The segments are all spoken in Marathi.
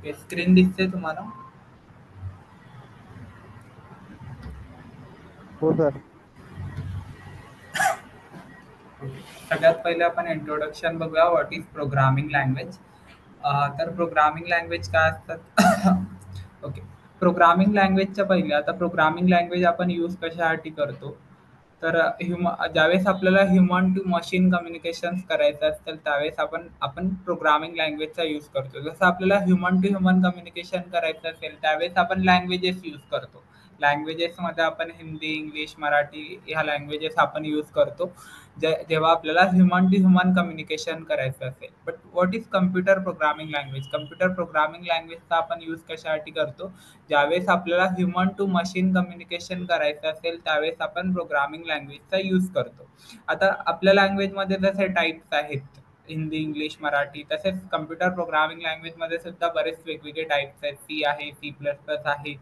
स्क्रीन दिसते तुम्हाला? हो सर. सगळ्यात पहिले आपण इंट्रोडक्शन बघूया, व्हॉट इज प्रोग्रामिंग लँग्वेज. तर प्रोग्रामिंग लँग्वेज काय असतात? ओके. प्रोग्रामिंग लँग्वेजच्या पहिले, आता प्रोग्रामिंग लँग्वेज आपण यूज कशासाठी करतो? तर ज्यावेळेस आपल्याला ह्युमन टू मशीन कम्युनिकेशन करायचं असतं त्यावेळेस आपण आपण प्रोग्रामिंग लँग्वेजचा यूज करतो. जसं आपल्याला ह्युमन टू ह्युमन कम्युनिकेशन करायचं असेल त्यावेळेस आपण लँग्वेजेस यूज करतो. लँग्वेजेसमध्ये आपण हिंदी, इंग्लिश, मराठी ह्या लँग्वेजेस आपण यूज करतो जेव्हा आपल्याला ह्युमन टू ह्युमन कम्युनिकेशन करायचं असेल. But what is computer programming language? Computer programming लँग्वेजचा आपण यूज कशासाठी करतो? ज्यावेळेस आपल्याला ह्युमन टू मशीन कम्युनिकेशन करायचं असेल त्यावेळेस आपण प्रोग्रामिंग लँग्वेजचा यूज करतो. आता आपल्या लँग्वेजमध्ये जसे टाईप्स आहेत, हिंदी, इंग्लिश, मराठी, तसेच कम्प्युटर प्रोग्रामिंग लँग्वेजमध्ये सुद्धा बरेच वेगवेगळे टाईप्स आहेत. सी आहे, सी प्लस प्लस आहे,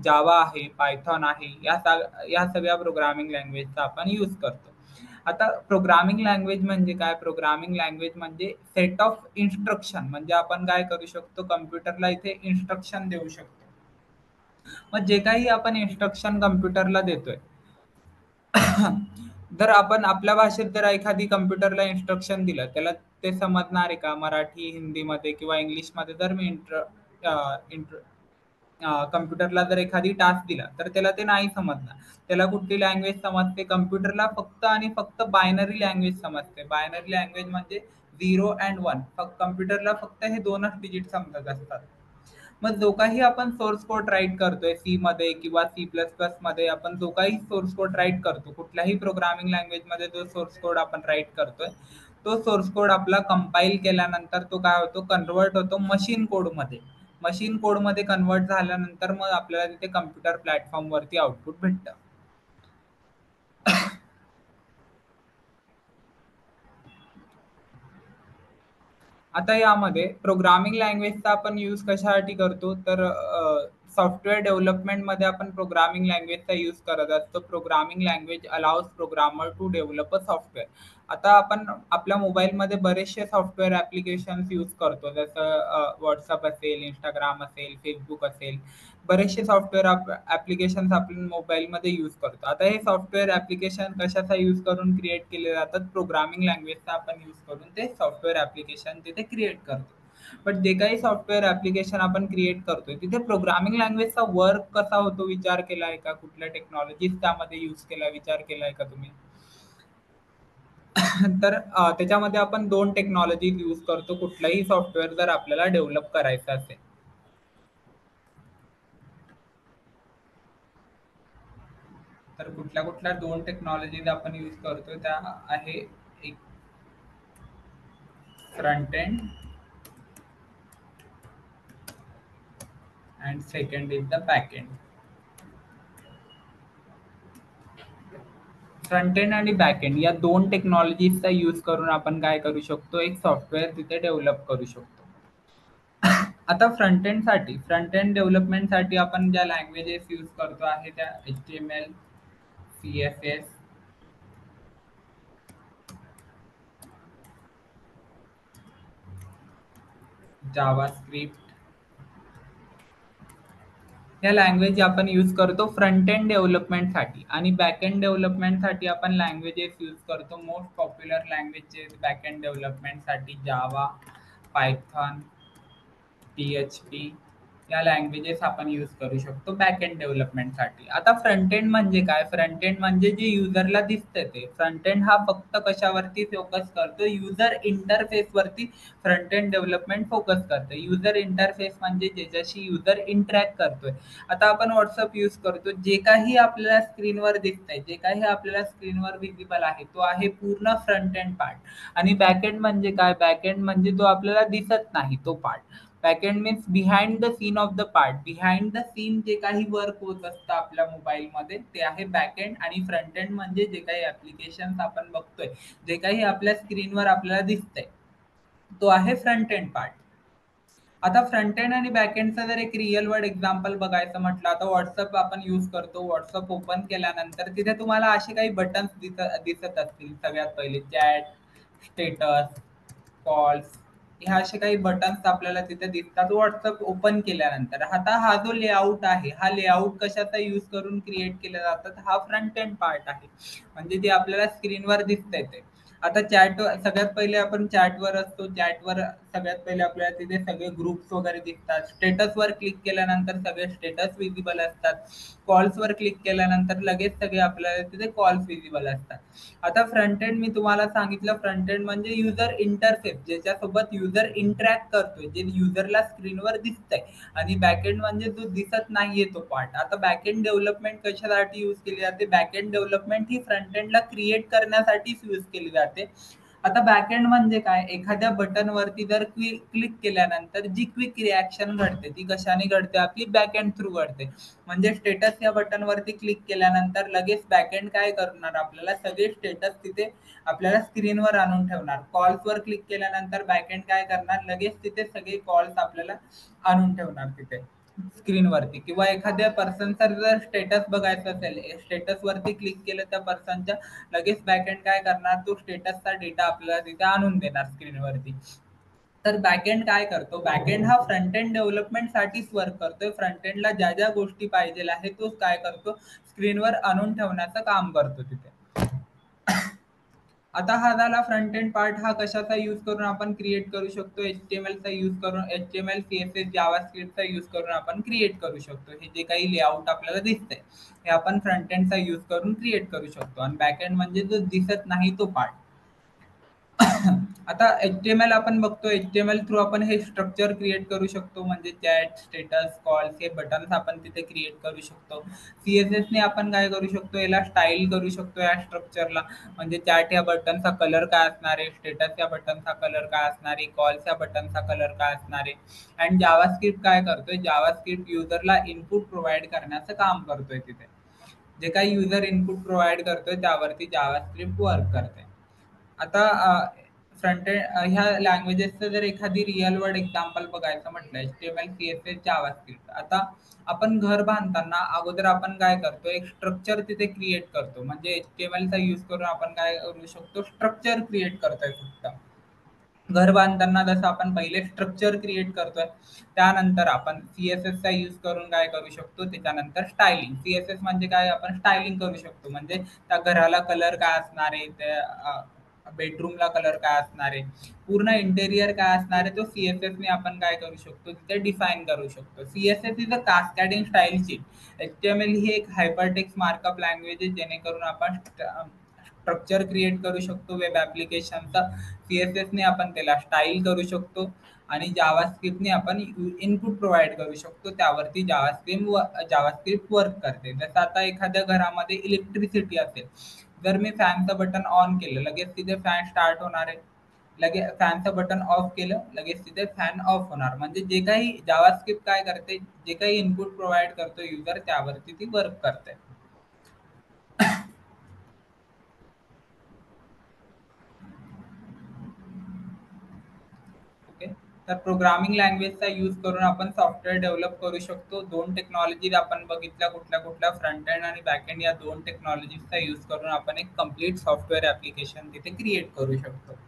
जावा आहे, पायथॉन आहे, या सगळ्या प्रोग्रामिंग लँग्वेजचा आपण यूज करतो. आता प्रोग्रामिंग लँग्वेज म्हणजे काय? प्रोग्रामिंग लँग्वेज म्हणजे सेट ऑफ इन्स्ट्रक्शन. म्हणजे आपण काय करू शकतो, कम्प्युटरला इथे इन्स्ट्रक्शन देऊ शकतो. मग जे काही आपण इन्स्ट्रक्शन कम्प्युटरला देतोय, जर आपण आपल्या भाषेत जर एखादी कम्प्युटरला इन्स्ट्रक्शन दिलं, त्याला ते समजणार आहे का? मराठी, हिंदीमध्ये किंवा इंग्लिशमध्ये जर मी कम्प्युटरला जर एखादी टास्क दिला, तर त्याला ते नाही समजणार. त्याला कुठली लँग्वेज समजते? कम्प्युटरला फक्त आणि फक्त बायनरी लँग्वेज समजते. बायनरी लँग्वेज म्हणजे 0 अँड 1. कम्प्युटरला फक्त हे 2च डिजिट समजत असतात. मग जो काही आपण सोर्स कोड राईट करतोय सी मध्ये किंवा सी प्लस प्लस मध्ये, आपण जो काही सोर्स कोड राईट करतो, कुठल्याही प्रोग्रामिंग लँग्वेजमध्ये जो सोर्स कोड आपण राईट करतोय, तो सोर्स कोड आपला कंपाईल केल्यानंतर तो काय होतो? कन्वर्ट होतो मशीन कोडमध्ये. मशीन कोडमध्ये कन्वर्ट झाल्यानंतर मग आपल्याला तिथे कम्प्युटर प्लॅटफॉर्मवरती आउटपुट भेटतं. आता यामध्ये प्रोग्रामिंग लँग्वेजचा आपण यूज कशासाठी करतो? तर सॉफ्टवेअर डेव्हलपमेंटमध्ये आपण प्रोग्रामिंग लँग्वेजचा यूज करत असतो. Programming language allows programmer to develop a software. आता आपण आपल्या मोबाईलमध्ये बरेचसे सॉफ्टवेअर ॲप्लिकेशन्स यूज करतो. जसं WhatsApp असेल, Instagram असेल, Facebook असेल. बरेचसे सॉफ्टवेअर ॲप्लिकेशन्स आपण मोबाईलमध्ये यूज करतो. आता हे सॉफ्टवेअर ॲप्लिकेशन कशाचा यूज करून क्रिएट केले जातात? प्रोग्रामिंग लँग्वेजचा आपण यूज करून ते सॉफ्टवेअर ॲप्लिकेशन तिथे क्रिएट करतो. बट जे काही सॉफ्टवेअर ॲप्लिकेशन आपण क्रिएट करतोय तिथे प्रोग्रामिंग लँग्वेजचा वर्क कसा होतो विचार केला आहे का? कुठल्या टेक्नॉलॉजीज त्यामध्ये यूज केला विचार केला आहे का तुम्ही? तर त्याच्यामध्ये आपण 2 टेक्नॉलॉजीज यूज करतो कुठलाही सॉफ्टवेअर जर आपल्याला डेव्हलप करायचं असेल. तर कुठल्या कुठल्या 2 टेक्नॉलॉजीज आपण यूज करतो त्या आहे, एक front end and second is the back end. Front end आणि बॅक एंड या 2 टेक्नॉलॉजीजचा यूज करून आपण काय करू शकतो? एक सॉफ्टवेअर तिथे डेव्हलप करू शकतो. आता फ्रंट एंड डेव्हलपमेंटसाठी आपण ज्या लँग्वेजेस यूज करतो आहे त्या HTML, CSS, जावास्क्रिप्ट, ह्या लँग्वेज आपण यूज करतो फ्रंट एंड डेव्हलपमेंटसाठी. आणि बॅक एंड डेव्हलपमेंटसाठी आपण लँग्वेजेस यूज करतो. Most popular languages back end डेव्हलपमेंटसाठी जावा, पायथॉन, PHP या लँग्वेजेस आपण यूज करू शकतो बॅक एंड डेव्हलपमेंटसाठी. आता फ्रंट एंड म्हणजे काय? फ्रंट एंड म्हणजे जे युजरला दिसतं ते. फ्रंट एंड हा फक्त कशावरती फोकस करतो? युजर इंटरफेसवरती फ्रंट एंड डेव्हलपमेंट फोकस करतं. युजर इंटरफेस म्हणजे ज्याच्याशी युजर इंटरॅक्ट करतोय. आता आपण WhatsApp यूज करतो. जे काही आपल्याला स्क्रीनवर दिसतंय, जे काही आपल्याला स्क्रीनवर व्हिजिबल आहे, तो आहे पूर्ण फ्रंट एंड पार्ट. आणि बॅक एंड म्हणजे काय? बॅक एंड म्हणजे तो आपल्याला दिसत नाही तो पार्ट. Backend means behind the scene of the part. Behind the scene जे काही वर्क होत असतं आपल्या मोबाईलमध्ये ते आहे बॅकएंड. आणि फ्रंट एंड म्हणजे जे काही ॲप्लिकेशन्स आपण बघतोय, जे काही आपल्या स्क्रीनवर आपल्याला दिसतंय, तो आहे फ्रंट एंड पार्ट. आता फ्रंट एंड आणि बॅक एंडचा जर एक रिअल वर्ल्ड एक्झाम्पल बघायचं म्हटलं, आता WhatsApp आपण यूज करतो. WhatsApp ओपन केल्यानंतर तिथे तुम्हाला असे काही बटन्स दिसत असतील. सगळ्यात पहिले चॅट, स्टेटस, कॉल्स, ह्या असे काही बटन्स आपल्याला तिथे दिसतात व्हॉट्सअप ओपन केल्यानंतर. आता हा जो लेआउट आहे, हा लेआउट कशाचा यूज करून क्रिएट केला जातात, हा फ्रंट एंड पार्ट आहे. म्हणजे ते आपल्याला स्क्रीनवर दिसतंय ते. आता चॅट सगळ्यात पहिले आपण चॅटवर असतो. चॅटवर सगळ्यात पहिले आपल्याला तिथे सगळे ग्रुप्स वगैरे दिसतात. स्टेटसवर क्लिक केल्यानंतर सगळे स्टेटस विजिबल असतात. कॉल्सवर क्लिक केल्यानंतर लगेच सगळे आपल्याला तिथे कॉल्स विजिबल असतात. आता फ्रंट एंड मी तुम्हाला सांगितलं, फ्रंट एंड म्हणजे युजर इंटरफेस, ज्याच्यासोबत युजर इंटरॅक्ट करतोय, जे युजरला स्क्रीनवर दिसतंय. आणि बॅकएंड म्हणजे जो दिसत नाहीये तो पार्ट. आता बॅकएंड डेव्हलपमेंट कशासाठी यूज केली जाते? बॅकएंड डेव्हलपमेंट ही फ्रंट एंडला क्रिएट करण्यासाठीच यूज केली जाते. आता बॅकएंड म्हणजे काय? एखाद्या बटनवरती जर क्लिक केल्यानंतर जी क्विक रिॲक्शन घडते, ती कशाने घडते? आपली बॅकएंड थ्रू घडते. म्हणजे स्टेटस या बटनवरती क्लिक केल्यानंतर लगेच बॅकएंड काय करणार? आपल्याला सगळे स्टेटस तिथे आपल्याला स्क्रीनवर आणून ठेवणार. कॉल्सवर क्लिक केल्यानंतर बॅकएंड काय करणार? लगेच तिथे सगळे कॉल्स आपल्याला आणून ठेवणार तिथे स्क्रीनवरती. किंवा एखाद्या पर्सनचा जर स्टेटस बघायचं असेल, स्टेटसवरती क्लिक केलं त्या पर्सनच्या, लगेच बॅकएंड काय करणार? तो स्टेटसचा डेटा आपल्याला तिथे आणून देणार स्क्रीनवरती. तर बॅकएंड काय करतो? बॅकएंड हा फ्रंट एंड डेव्हलपमेंटसाठीच वर्क करतोय. फ्रंट एंडला ज्या ज्या गोष्टी पाहिजे आहे तोच काय करतो? स्क्रीनवर आणून ठेवण्याचं काम करतो तिथे. आता हा झाला फ्रंट एंड पार्ट. हा कशाचा यूज करून आपण क्रिएट करू शकतो? HTML चा यूज करून, HTML CSS जावास्क्रिप्टचा यूज करून आपण क्रिएट करू शकतो. हे जे काही लेआउट आपल्याला दिसतंय, हे आपण फ्रंट एंडचा यूज करून क्रिएट करू शकतो. आणि बॅक एंड म्हणजे जो दिसत नाही तो पार्ट. आता HTML आपण बघतो, HTML थ्रू आपण हे स्ट्रक्चर क्रिएट करू शकतो. म्हणजे चॅट, स्टेटस, कॉल्स हे बटन्स आपण तिथे क्रिएट करू शकतो. CSS ने आपण काय करू शकतो? याला स्टाईल करू शकतो या स्ट्रक्चरला. म्हणजे चॅट या बटनचा कलर काय असणार आहे, स्टेटस या बटनचा कलर काय असणार आहे, कॉल्स या बटनचा कलर काय असणार आहे. आणि जावास्क्रिप्ट काय करतोय? जावास्क्रिप्ट युजरला इनपुट प्रोव्हाइड करण्याचं काम करतोय तिथे. जे काही युजर इनपुट प्रोव्हाइड करतोय त्यावरती जावास्क्रिप्ट वर्क करते. आता फ्रंट एंड ह्या लँग्वेजेसचं जर एखादी रिअल वर्ल्ड एक्झाम्पल बघायचं म्हटलं, HTML, CSS, जावास्क्रिप्ट. आता आपण घर बांधताना अगोदर आपण काय करतो? एक स्ट्रक्चर तिथे क्रिएट करतो. म्हणजे HTML चा यूज करून आपण काय करू शकतो? स्ट्रक्चर क्रिएट करतोय फक्त. घर बांधताना जसं आपण पहिले स्ट्रक्चर क्रिएट करतोय, त्यानंतर आपण CSS चा यूज करून काय करू शकतो? त्याच्यानंतर स्टायलिंग. CSS म्हणजे काय? आपण स्टायलिंग करू शकतो. म्हणजे त्या घराला कलर काय असणार आहे, त्या बेडरूमला कलर काय असणार आहे, पूर्ण इंटेरियर काय असणार आहे, तो CSS ने आपण काय करू शकतो? तिथे डिफाईन करू शकतो. CSS is a cascading style sheet. HTML ही एक हायपरटेक्स्ट मार्कअप लँग्वेज आहे, जेणेकरून आपण स्ट्रक्चर क्रिएट करू शकतो वेब ॲप्लिकेशनचा. CSS ने आपण त्याला स्टाईल करू शकतो. आणि जावास्क्रिप्टने आपण इनपुट प्रोव्हाइड करू शकतो. त्यावरती जावास्क्रिप्ट वर्क करते. जसं आता एखाद्या घरामध्ये इलेक्ट्रिसिटी असेल, जर मी फॅनचं बटन ऑन केलं, लगेच तिथे फॅन स्टार्ट होणार आहे. लगेच फॅनचं बटन ऑफ केलं, लगेच तिथे फॅन ऑफ होणार. म्हणजे जे काही जावास्क्रिप्ट काय करते, जे काही इनपुट प्रोव्हाइड करतो युजर, त्यावरती ती वर्क करते. ओके. तर प्रोग्रामिंग लँग्वेजचा यूज करून आपण सॉफ्टवेअर डेव्हलप करू शकतो. दोन टेक्नॉलॉजीज आपण बघितल्या, कुठल्या कुठल्या? फ्रंट एंड आणि बॅक एंड. या दोन टेक्नॉलॉजीजचा यूज करून आपण एक कम्प्लीट सॉफ्टवेअर ॲप्लिकेशन तिथे क्रिएट करू शकतो.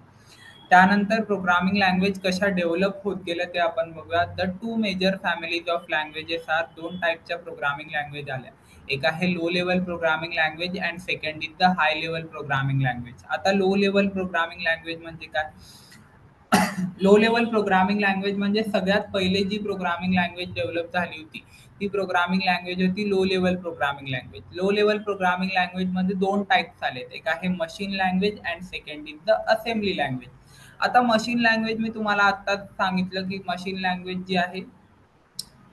त्यानंतर प्रोग्रामिंग लँग्वेज कशा डेव्हलप होत गेल्या ते आपण बघूया. The two major families of languages are. दोन टाईपच्या प्रोग्रामिंग लँग्वेज आल्या. एक आहे low level programming language and second is the high level programming language. आता लो लेवल प्रोग्रामिंग लँग्वेज म्हणजे काय? लो लेवल प्रोग्रामिंग लँग्वेज म्हणजे सगळ्यात पहिले जी प्रोग्रामिंग लँग्वेज डेव्हलप झाली होती, ती प्रोग्रामिंग लँग्वेज होती low level programming language. Low level programming लँग्वेजमध्ये दोन टाईप्स आलेत. एक आहे machine language and second is the assembly language. आता मशीन लँग्वेज मी तुम्हाला आत्ताच सांगितलं की मशीन लँग्वेज जी आहे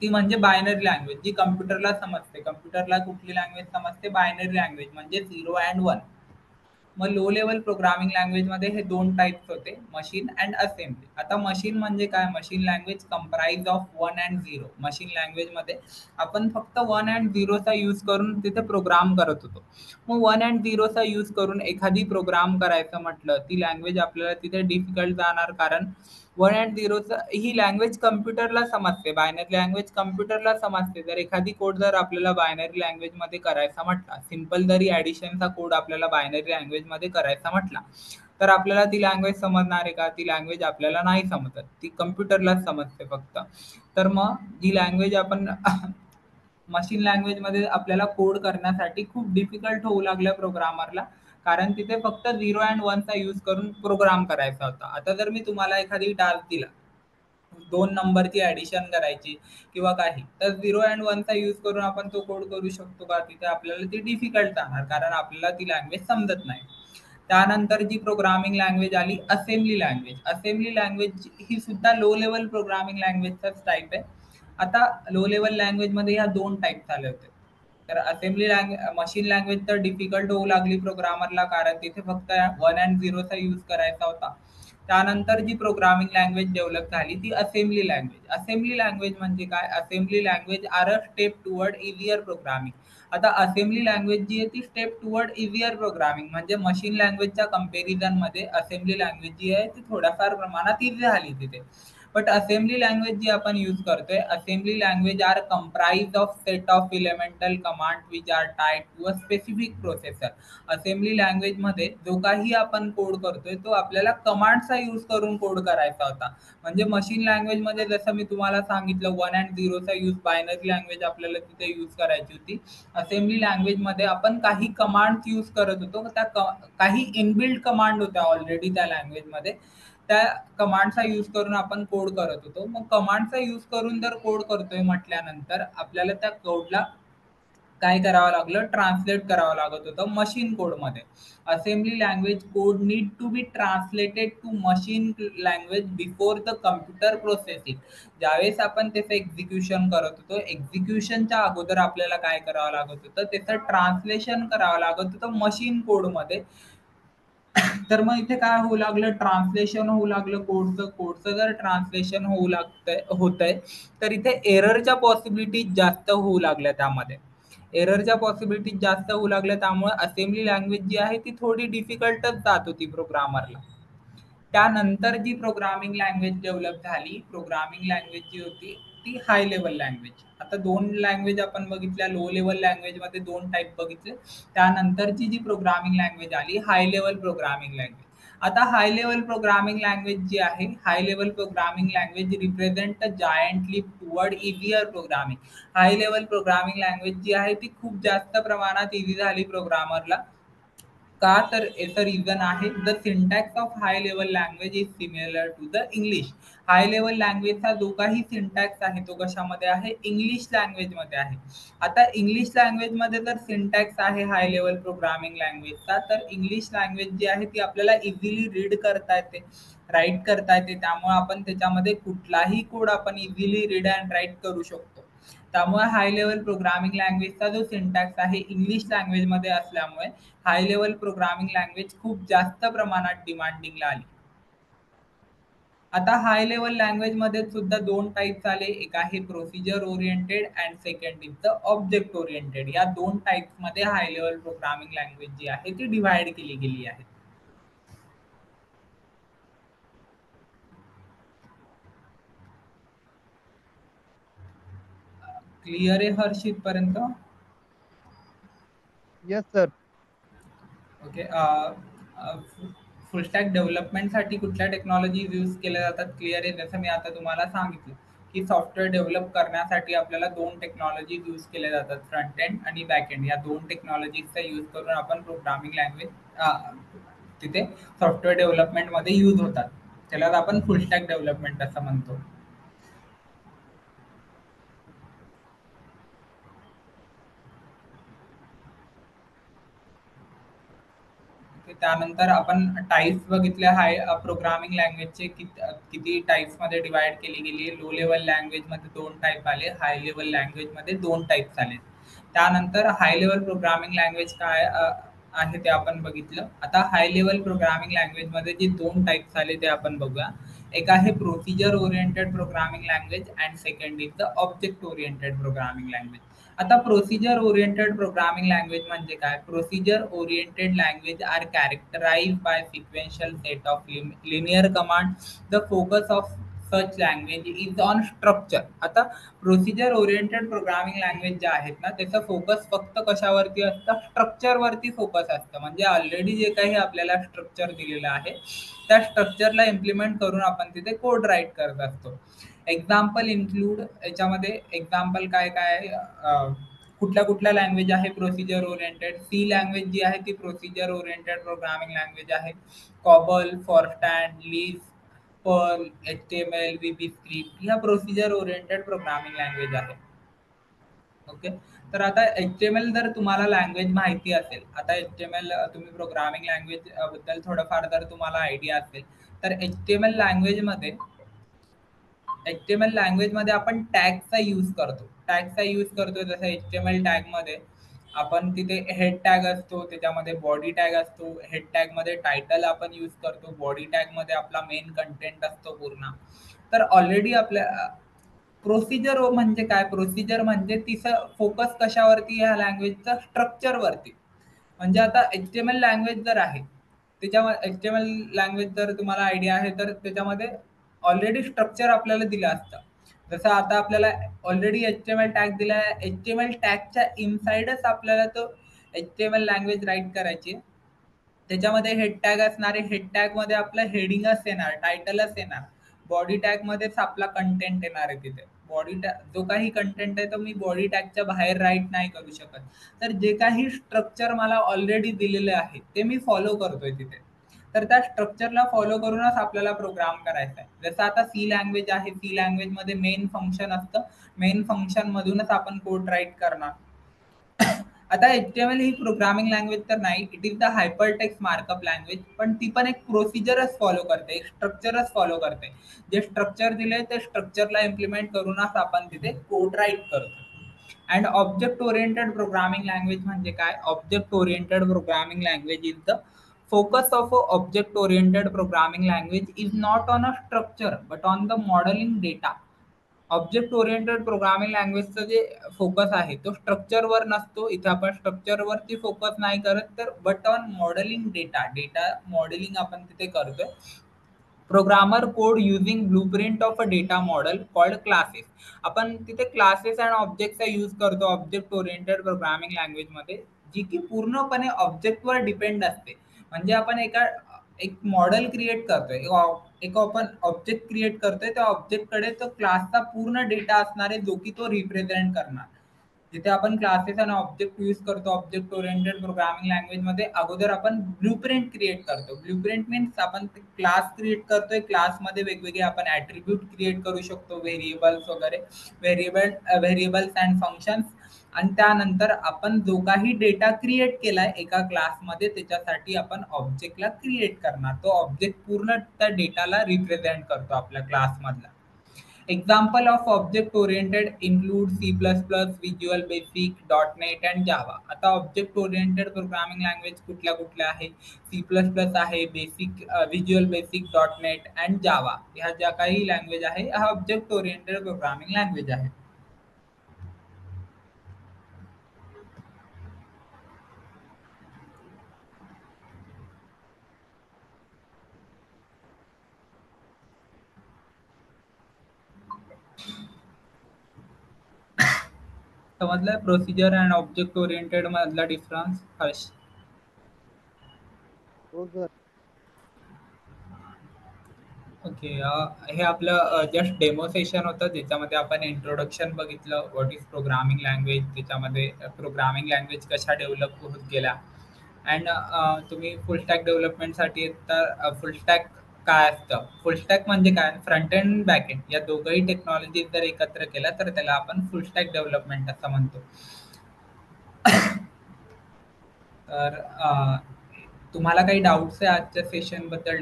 ती म्हणजे बायनरी लँग्वेज, जी कम्प्युटरला समजते. कम्प्युटरला कुठली लँग्वेज समजते? बायनरी लँग्वेज म्हणजे 0 अँड 1. मग लो लेवल प्रोग्रामिंग लँग्वेजमध्ये हे दोन टाईप्स होते, मशीन अँड असेंब्ली. आता मशीन म्हणजे काय? Machine language comprise of 1 and 0. Machine लँग्वेजमध्ये आपण फक्त 1 अँड 0चा यूज करून तिथे प्रोग्राम करत होतो. मग 1 अँड 0चा यूज करून एखादी प्रोग्राम करायचं म्हटलं, ती लँग्वेज आपल्याला तिथे डिफिकल्ट जाणार. कारण 1 अँड 0चा ही लँग्वेज कम्प्युटरला समजते. बायनरी लँग्वेज कम्प्युटरला समजते. जर एखादी कोड जर आपल्याला बायनरी लँग्वेजमध्ये करायचा म्हटला, सिंपल जरी ॲडिशनचा कोड आपल्याला बायनरी लँग्वेजमध्ये करायचा म्हटला, तर आपल्याला ती लँग्वेज समजणार आहे का? ती लँग्वेज आपल्याला नाही समजत. ती कॉम्प्युटरलाच समजते फक्त. तर मग जी लँग्वेज आपण मशीन लँग्वेजमध्ये आपल्याला कोड करण्यासाठी खूप डिफिकल्ट होऊ लागलं प्रोग्रामरला. कारण तिथे फक्त 0 अँड 1चा यूज करून प्रोग्राम करायचा होता. आता जर मी तुम्हाला एखादी टास्क दिला, 2 नंबरची ॲडिशन करायची किंवा काही, तर 0 अँड 1चा यूज करून आपण तो कोड करू शकतो का? तिथे आपल्याला ती डिफिकल्ट जाणार कारण आपल्याला ती लँग्वेज समजत नाही. त्यानंतर जी प्रोग्रामिंग लँग्वेज आली असेंब्ली लँग्वेज. असेंब्ली लँग्वेज ही सुद्धा लो लेव्हल प्रोग्रामिंग लँग्वेजचाच टाइप आहे. आता लो लेव्हल लँग्वेजमध्ये ह्या 2 टाइप झाले होते. तर असेंब्ली मशीन लँग्वेज तर डिफिकल्ट होऊ लागली प्रोग्रामरला कारण तिथे फक्त 1 अँड 0चा यूज करायचा होता. त्यानंतर जी प्रोग्रामिंग लँग्वेज डेव्हलप झाली ती असेंब्ली लँग्वेज. असेंब्ली लँग्वेज म्हणजे काय? Assembly language are a step toward easier programming. आता असेंब्ली लँग्वेज जी आहे ती स्टेप टुवर्ड इझियर प्रोग्रामिंग म्हणजे मशीन लँग्वेजच्या कंपॅरिझनमध्ये असेंब्ली लँग्वेज जी आहे ती थोड्याफार प्रमाणात इझी झाली तिथे. बट असेंब्ली लँग्वेज जी आपण यूज करतोय, assembly language are comprise of set of elemental command which are tied to a specific processor. Assembly लँग्वेजमध्ये जो काही आपण कोड करतोय तो आपल्याला कमांडचा यूज करून कोड करायचा होता. म्हणजे मशीन लँग्वेजमध्ये जसं मी तुम्हाला सांगितलं 1 अँड 0चा यूज बायनरी लँग्वेज आपल्याला तिथे यूज करायची होती. असेंब्ली लँग्वेजमध्ये आपण काही कमांड्स यूज करत होतो. त्या काही इनबिल्ट कमांड होत्या ऑलरेडी त्या लँग्वेजमध्ये. त्या कमांडचा यूज करून आपण कोड करत होतो. मग कमांडचा यूज करून जर कोड करतोय म्हटल्यानंतर आपल्याला त्या कोडला काय करावं लागलं? ट्रान्सलेट करावं लागत होतं मशीन कोडमध्ये. Assembly language code need to be translated to machine language before the computer processing. ज्यावेळेस आपण त्याचं एक्झिक्युशन करत होतो, एक्झिक्युशनच्या अगोदर आपल्याला काय करावं लागत होतं? त्याचं ट्रान्सलेशन करावं लागत होतं मशीन कोडमध्ये. तर मग इथे काय होऊ लागलं? ट्रान्सलेशन होऊ लागलं कोडचं. कोडचं जर ट्रान्सलेशन होतंय, तर इथे एररच्या पॉसिबिलिटीज जास्त होऊ लागल्या त्यामध्ये. एररच्या पॉसिबिलिटीज जास्त होऊ लागल्या त्यामुळे असेंब्ली लँग्वेज जी आहे ती थोडी डिफिकल्टच जात होती प्रोग्रामरला. त्यानंतर जी प्रोग्रामिंग लँग्वेज डेव्हलप झाली, प्रोग्रामिंग लँग्वेज जी होती ती हाय लेव्हल लँग्वेज. आता 2 लँग्वेज आपण बघितल्या, लो लेव्हल लँग्वेजमध्ये 2 टाइप बघितले. त्यानंतरची जी प्रोग्रामिंग लँग्वेज आली, हाय लेव्हल प्रोग्रामिंग लँग्वेज. आता हाय लेव्हल प्रोग्रामिंग लँग्वेज जी आहे, high level programming language represent a giant leap toward easier programming. High level programming language जी आहे ती खूप जास्त प्रमाणात इझी झाली प्रोग्रामरला. का? तर याचं रिझन आहे the syntax of high level language is similar to the English. High level लँग्वेजचा जो काही सिंटॅक्स आहे तो कशामध्ये आहे? इंग्लिश लँग्वेजमध्ये आहे. आता इंग्लिश लँग्वेजमध्ये जर सिंटॅक्स आहे हाय लेव्हल प्रोग्रामिंग लँग्वेजचा, तर इंग्लिश लँग्वेज जी आहे ती आपल्याला इझिली रीड करता येते, राईट करता येते. त्यामुळे आपण त्याच्यामध्ये कुठलाही कोड आपण इझिली रीड अँड राईट करू शकतो. त्यामुळे हाय लेव्हल प्रोग्रामिंग लँग्वेजचा जो सिंटॅक्स आहे इंग्लिश लँग्वेजमध्ये असल्यामुळे हाय लेव्हल प्रोग्रामिंग लँग्वेज खूप जास्त प्रमाणात डिमांडिंगला आली. आता हाय लेव्हल लँग्वेजमध्ये सुद्धा 2 टाइप्स आले. एक आहे procedure oriented and second is the object oriented. या 2 टाइप्समध्ये हाय लेव्हल प्रोग्रामिंग लँग्वेज जी आहे ती डिव्हाईड केली गेली आहे. क्लिअर आहे हर्षित पर्यंत? Yes sir. Okay. Full stack डेव्हलपमेंटसाठी कुठल्या टेक्नॉलॉजीज यूज केल्या जातात? क्लिअर आहे. जसं मी आता तुम्हाला सांगितलं की सॉफ्टवेअर डेव्हलप करण्यासाठी आपल्याला 2 टेक्नॉलॉजीज यूज केल्या जातात, फ्रंट एंड आणि बॅक एंड. या 2 टेक्नॉलॉजीजचा यूज करून आपण प्रोग्रामिंग लँग्वेज तिथे सॉफ्टवेअर डेव्हलपमेंटमध्ये यूज होतात. त्याला आपण फुल स्टॅक डेव्हलपमेंट असं म्हणतो. ओके. त्यानंतर आपण टाइप्स बघितले हाय प्रोग्रामिंग लँग्वेजचे किती टाइप्समध्ये डिवाइड केली गेली. लो लेव्हल लँग्वेजमध्ये 2 टाइप आले, हाय लेव्हल लँग्वेजमध्ये 2 टाइप्स आले. त्यानंतर हाय लेव्हल प्रोग्रामिंग लँग्वेज काय आहे ते आपण बघितलं. आता हाय लेव्हल प्रोग्रामिंग लँग्वेजमध्ये जे 2 टाइप्स आले ते आपण बघूया. एक आहे procedure oriented programming language and second is the object oriented programming language. आता प्रोसिजर ओरिएंटेड प्रोग्रामिंग लँग्वेज म्हणजे काय? Procedure oriented language are characterized by sequential set of linear command. The focus of such language is on structure. आता प्रोसिजर ओरिएंटेड प्रोग्रामिंग लँग्वेज ज्या आहेत ना, त्याचं फोकस फक्त कशावरती असतं? स्ट्रक्चरवरती फोकस असतं. म्हणजे ऑलरेडी जे काही आपल्याला स्ट्रक्चर दिलेलं आहे, त्या स्ट्रक्चरला इम्प्लिमेंट करून आपण तिथे कोड राईट करत असतो. एक्झाम्पल इन्क्लूड याच्यामध्ये एक्झाम्पल काय-काय आहे? कुठल्या-कुठल्या लँग्वेज आहे प्रोसिजर ओरिएंटेड? सी लँग्वेज जी आहे ती प्रोसिजर ओरिएंटेड प्रोग्रामिंग लँग्वेज आहे. COBOL, Fortran, Lisp, Perl, HTML, VB script ह्या प्रोसिजर ओरिएंटेड प्रोग्रामिंग लँग्वेज आहे. ओके. तर आता एचटीएमएल जर तुम्हाला लँग्वेज माहिती असेल, आता एचटीएमएल तुम्ही प्रोग्रामिंग लँग्वेज बद्दल थोडंफार जर तुम्हाला आयडिया असेल, तर एचटीएमएल लँग्वेजमध्ये एचटीएमएल लँग्वेजमध्ये आपण टॅगचा यूज करतो. टॅगचा यूज करतो जसं एचटीएमएल टॅगमध्ये आपण तिथे हेड टॅग असतो, त्याच्यामध्ये बॉडी टॅग असतो. हेड टॅगमध्ये टायटल आपण यूज करतो. बॉडी टॅगमध्ये आपला मेन कंटेंट असतो पूर्ण. तर ऑलरेडी आपल्या प्रोसिजर म्हणजे काय? प्रोसिजर म्हणजे तिचं फोकस कशावरती ह्या लँग्वेजचा स्ट्रक्चरवरती. म्हणजे आता एचटीएमएल लँग्वेज जर आहे, त्याच्यामध्ये एचटीएमएल लँग्वेज जर तुम्हाला आयडिया आहे, तर त्याच्यामध्ये ऑलरेडी स्ट्रक्चर आपल्याला दिलं असतं. जसं आता आपल्याला ऑलरेडी एचटीएमएल टॅग दिला आहे. एचटीएमएल टॅगच्या इनसाइडच आपल्याला तो एचटीएमएल लँग्वेज राईट करायची आहे. त्याच्यामध्ये हेड टॅग असणार आहे. हेड टॅगमध्ये आपलं हेडिंगच येणार, टायटलच येणार. बॉडी टॅगमध्येच आपला कंटेंट येणार आहे तिथे. बॉडी टॅग जो काही कंटेंट आहे तो मी बॉडी टॅगच्या बाहेर राईट नाही करू शकत. तर जे काही स्ट्रक्चर मला ऑलरेडी दिलेले आहे ते मी फॉलो करतोय तिथे. तर त्या स्ट्रक्चरला फॉलो करूनच आपल्याला प्रोग्राम करायचा आहे. जसं आता सी लँग्वेज आहे. सी लँग्वेजमध्ये मेन फंक्शन असतं. मेन फंक्शन मधूनच आपण कोड राईट करणार. आता एचटीएमएल ही प्रोग्रामिंग लँग्वेज तर नाही, it is the hypertext markup language. पण ती पण एक प्रोसिजरच फॉलो करते, एक स्ट्रक्चरच फॉलो करते. जे स्ट्रक्चर दिले ते स्ट्रक्चरला इम्प्लिमेंट करूनच आपण तिथे कोड राईट करतो. And object oriented programming language म्हणजे काय? Object oriented programming language is the focus of a object oriented programming language is not on a structure but on the modeling data. Object oriented programming लँग्वेजचं जे फोकस आहे तो स्ट्रक्चरवर नसतो. इथे आपण स्ट्रक्चरवरती फोकस नाही करत, तर but on modelling data. Data modelling आपण तिथे करतोय. Programmer code using blueprint of a data model called classes. आपण तिथे क्लासेस अँड ऑब्जेक्टचा यूज करतो ऑब्जेक्ट ओरिएंटेड प्रोग्रामिंग लँग्वेजमध्ये, जी की पूर्णपणे ऑब्जेक्टवर डिपेंड असते. म्हणजे आपण एक मॉडेल क्रिएट करतोय, एक आपण ऑब्जेक्ट क्रिएट करतोय, त्या ऑब्जेक्टकडे तो क्लासचा पूर्ण डेटा असणार आहे, जो की तो रिप्रेझेंट करणार. जिथे आपण क्लासेस आणि ऑब्जेक्ट यूज करतो ऑब्जेक्ट ओरिएंटेड प्रोग्रामिंग लँग्वेजमध्ये, अगोदर आपण ब्लूप्रिंट क्रिएट करतो. ब्लूप्रिंट मीन्स आपण क्लास क्रिएट करतोय. क्लासमध्ये वेगवेगळे आपण ॲट्रिब्यूट क्रिएट करू शकतो, व्हेरिएबल्स वगैरे, व्हेरिएबल्स अँड फंक्शन्स. आणि त्यानंतर आपण जो काही डेटा क्रिएट केलाय एका क्लासमध्ये, त्याच्यासाठी आपण ऑब्जेक्टला क्रिएट करणार. तो ऑब्जेक्ट पूर्ण त्या डेटाला रिप्रेझेंट करतो आपल्या क्लासमधला. Example of object oriented include C plus plus, visual basic, .NET and Java. आता ऑब्जेक्ट ओरिएंटेड प्रोग्रामिंग लँग्वेज कुठल्या कुठल्या आहे? सी प्लस प्लस आहे, basic visual basic, .NET and Java. ह्या ज्या काही लँग्वेज आहे, हा ऑब्जेक्ट ओरिएंटेड प्रोग्रामिंग लँग्वेज आहे. समजलं प्रोसिजर अँड ऑब्जेक्ट ओरिएंटेड मधला डिफरन्स हर्ष? हो सर. ओके. हे आपलं जस्ट डेमो सेशन होतं, ज्याच्यामध्ये आपण इंट्रोडक्शन बघितलं, व्हॉट इज प्रोग्रामिंग लँग्वेज, त्याच्यामध्ये प्रोग्रामिंग लँग्वेज कशा डेव्हलप होत गेल्या. अँड तुम्ही फुल स्टॅक डेव्हलपमेंटसाठी तर फुल स्टॅक काय असतं? फुल स्टॅक म्हणजे काय? फ्रंट एंड बॅक एंड या दोघंही टेक्नॉलॉजी जर एकत्र केल्या तर त्याला आपण फुल स्टॅक डेव्हलपमेंट असं म्हणतो. तर तुम्हाला काही डाऊट्स आहे आजच्या सेशनबद्दल,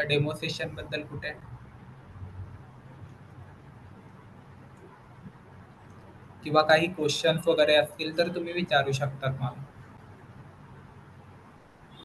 डेमो सेशनबद्दल कुठे? किंवा काही क्वेश्चन्स वगैरे असतील तर तुम्ही विचारू शकतात मला.